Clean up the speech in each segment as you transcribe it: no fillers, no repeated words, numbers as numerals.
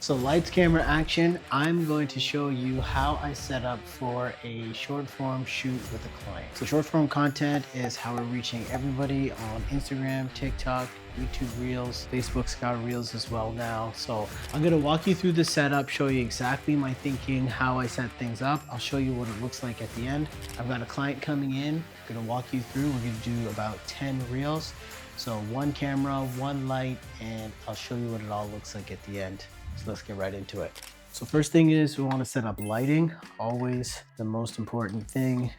So lights, camera, action. I'm going to show you how I set up for a short form shoot with a client. So short form content is how we're reaching everybody on Instagram, TikTok, YouTube Reels, Facebook's got Reels as well now. So I'm gonna walk you through the setup, show you exactly my thinking, how I set things up. I'll show you what it looks like at the end. I've got a client coming in, I'm gonna walk you through. We're gonna do about 10 Reels. So one camera, one light, and I'll show you what it all looks like at the end. So let's get right into it. So first thing is we want to set up lighting. Always the most important thing.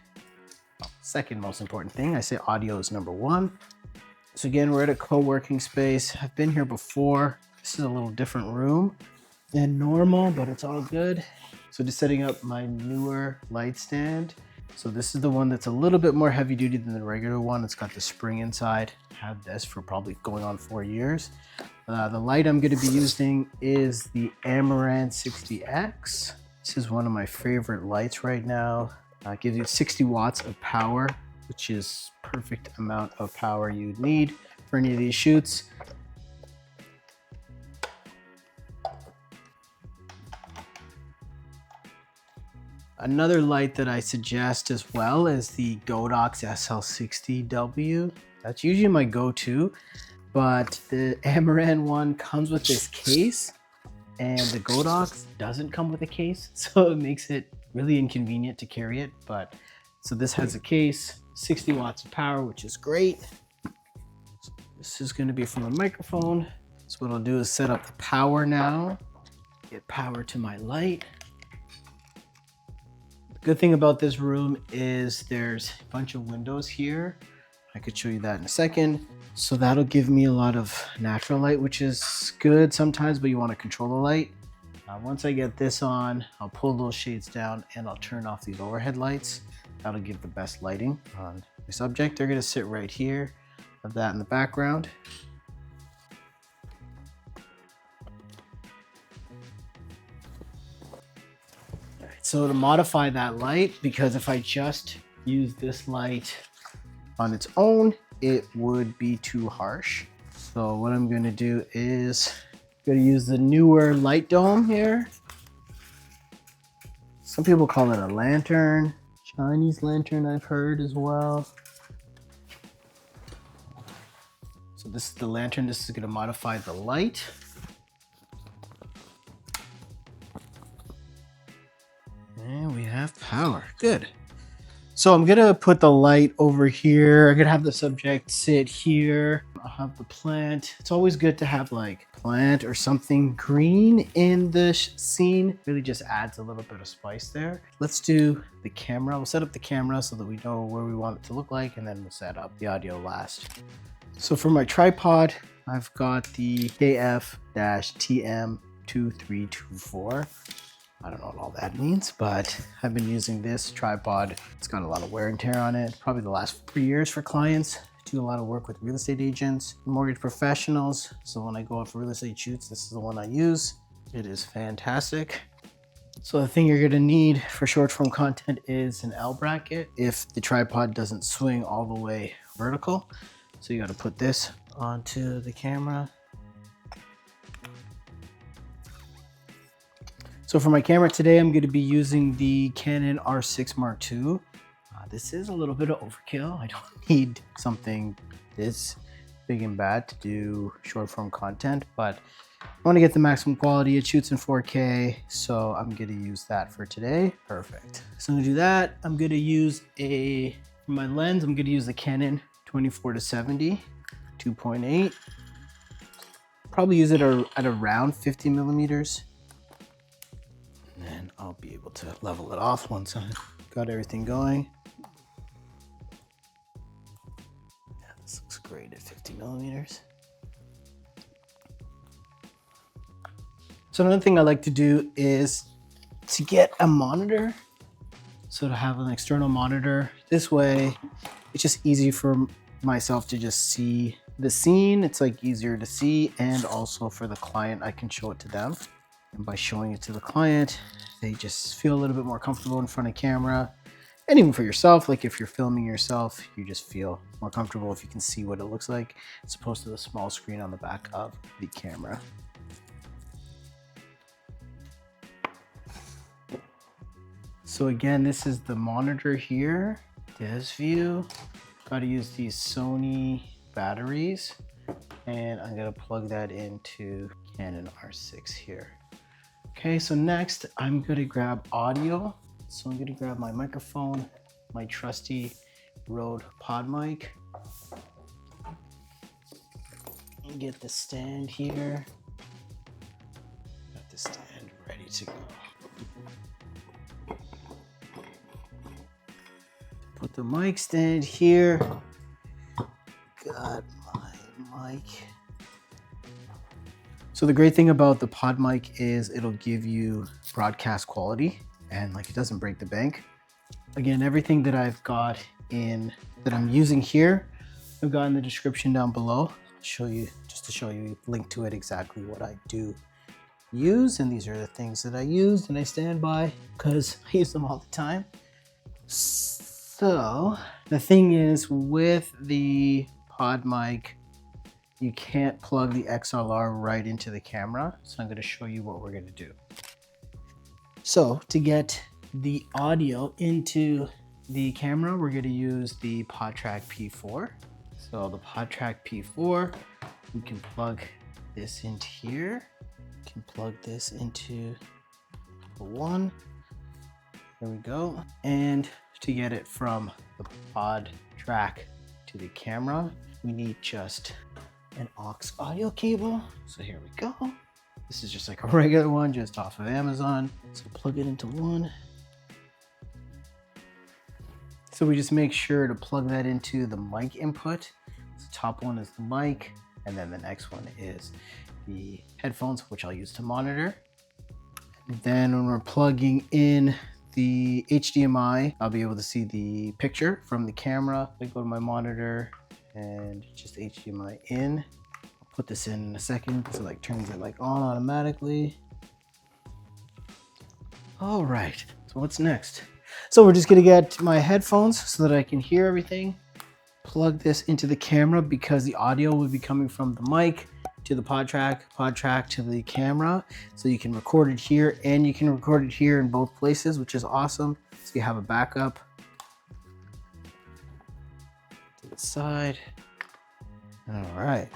Second most important thing, I say audio is number one. So again, we're at a co-working space. I've been here before. This is a little different room than normal, but it's all good. So just setting up my newer light stand. So this is the one that's a little bit more heavy duty than the regular one. It's got the spring inside. Had this for probably going on 4 years. The light I'm going to be using is the Amaranth 60X. This is one of my favorite lights right now. It gives you 60 watts of power, which is perfect amount of power you'd need for any of these shoots. Another light that I suggest as well is the Godox SL60W. That's usually my go-to, but the Amaranth one comes with this case and the Godox doesn't come with a case. So it makes it really inconvenient to carry it. But so this has a case, 60 watts of power, which is great. So this is gonna be from a microphone. So what I'll do is set up the power now, get power to my light. Good thing about this room is there's a bunch of windows here. I could show you that in a second. So that'll give me a lot of natural light, which is good sometimes, but you want to control the light. Once I get this on, I'll pull those shades down and I'll turn off these overhead lights. That'll give the best lighting on my subject. They're gonna sit right here. Have that in the background. So to modify that light, because if I just use this light on its own, it would be too harsh. So what I'm going to do is I'm going to use the newer light dome here. Some people call it a lantern, Chinese lantern I've heard as well. So this is the lantern. This is going to modify the light. And we have power. Good. So I'm gonna put the light over here. I'm gonna have the subject sit here. I'll have the plant. It's always good to have like plant or something green in the scene. Really just adds a little bit of spice there. Let's do the camera. We'll set up the camera so that we know where we want it to look like, and then we'll set up the audio last. So for my tripod, I've got the KF-TM2324. I don't know what all that means, but I've been using this tripod. It's got a lot of wear and tear on it. Probably the last 3 years for clients. I do a lot of work with real estate agents, mortgage professionals. So when I go out for real estate shoots, this is the one I use. It is fantastic. So the thing you're gonna need for short form content is an L bracket if the tripod doesn't swing all the way vertical. So you gotta put this onto the camera. So for my camera today, I'm going to be using the Canon R6 Mark II. This is a little bit of overkill. I don't need something this big and bad to do short form content, but I want to get the maximum quality. It shoots in 4K, so I'm going to use that for today. Perfect. So I'm going to do that. I'm going to use for my lens, I'm going to use the Canon 24-70 2.8. Probably use it at around 50 millimeters. And I'll be able to level it off once I've got everything going. Yeah, this looks great at 50 millimeters. So another thing I like to do is to get a monitor. So to have an external monitor, this way, it's just easy for myself to just see the scene. It's like easier to see, and also for the client, I can show it to them. And by showing it to the client, they just feel a little bit more comfortable in front of camera. And even for yourself, like if you're filming yourself, you just feel more comfortable if you can see what it looks like, as opposed to the small screen on the back of the camera. So again, this is the monitor here, this view. Got to use these Sony batteries, and I'm gonna plug that into Canon R6 here. Okay, so next I'm gonna grab audio. So I'm gonna grab my microphone, my trusty Rode pod mic, and get the stand here. Got the stand ready to go. Put the mic stand here. Got my mic. So the great thing about the pod mic is it'll give you broadcast quality, and like it doesn't break the bank. Again, everything that I've got that I'm using here, I've got in the description down below. I'll show you, just to show you, link to it exactly what I do use. And these are the things that I use and I stand by because I use them all the time. So the thing is, with the pod mic, you can't plug the XLR right into the camera. So I'm going to show you what we're going to do. So to get the audio into the camera, we're going to use the PodTrack P4. So the PodTrack P4, we can plug this into here. We can plug this into the one. There we go. And to get it from the PodTrack to the camera, we need just an aux audio cable. So here we go. This is just like a regular one, just off of Amazon. So plug it into one. So we just make sure to plug that into the mic input. The top one is the mic, and then the next one is the headphones, which I'll use to monitor. And then when we're plugging in the HDMI, I'll be able to see the picture from the camera. I go to my monitor and just HDMI in. I'll put this in a second, so like turns it like on automatically. All right, so what's next? So we're just gonna get my headphones so that I can hear everything. Plug this into the camera because the audio will be coming from the mic to the PodTrack to the camera. So you can record it here and you can record it here in both places, which is awesome. So you have a backup. To the side. All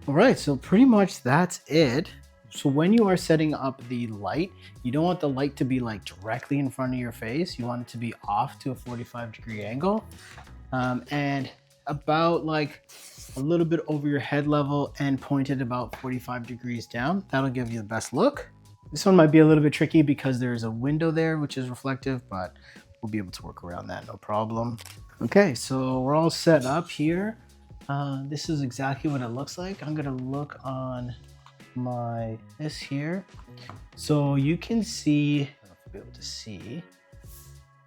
right, so pretty much that's it. So when you are setting up the light, you don't want the light to be like directly in front of your face. You want it to be off to a 45-degree angle, and about like a little bit over your head level and pointed about 45 degrees down. That'll give you the best look. This one might be a little bit tricky because there's a window there, which is reflective, but we'll be able to work around that, no problem. Okay, so we're all set up here. This is exactly what it looks like. I'm gonna look on this here. So you can see, I don't know if you'll be able to see,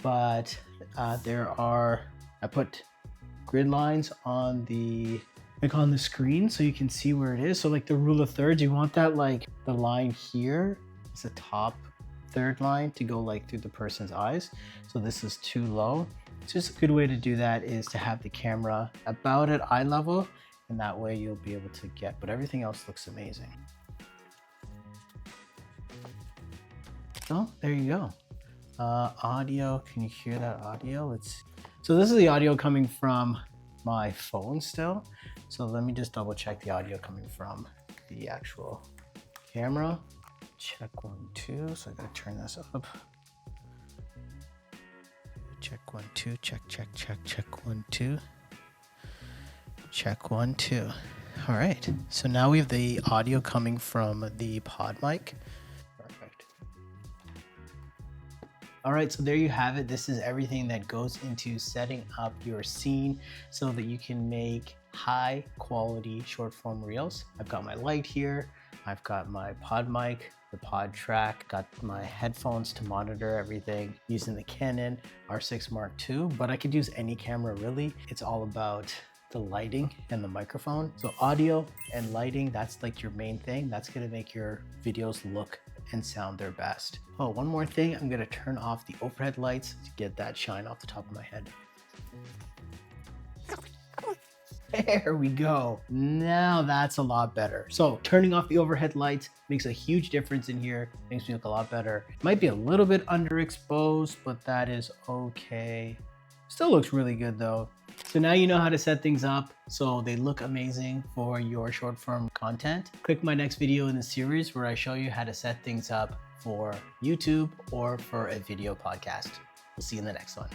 but I put grid lines on the screen so you can see where it is. So like the rule of thirds, you want that like the line here is the top third line to go like through the person's eyes. So this is too low. It's just a good way to do that is to have the camera about at eye level, and that way you'll be able to get, but everything else looks amazing. So there you go. Audio, can you hear that audio? So this is the audio coming from my phone still. So let me just double check the audio coming from the actual camera. Check 1, 2, so I gotta turn this up. Check 1, 2, check 1, 2. Check 1, 2. All right, so now we have the audio coming from the pod mic. Perfect. All right, so there you have it. This is everything that goes into setting up your scene so that you can make high quality short form reels. I've got my light here. I've got my pod mic, the PodTrack, got my headphones to monitor everything using the Canon R6 Mark II, but I could use any camera really. It's all about the lighting and the microphone. So audio and lighting, that's like your main thing. That's gonna make your videos look and sound their best. Oh, one more thing, I'm gonna turn off the overhead lights to get that shine off the top of my head. There we go. Now that's a lot better. So turning off the overhead lights makes a huge difference in here. Makes me look a lot better. Might be a little bit underexposed, but that is okay. Still looks really good though. So now you know how to set things up so they look amazing for your short form content. Click my next video in the series where I show you how to set things up for YouTube or for a video podcast. We'll see you in the next one.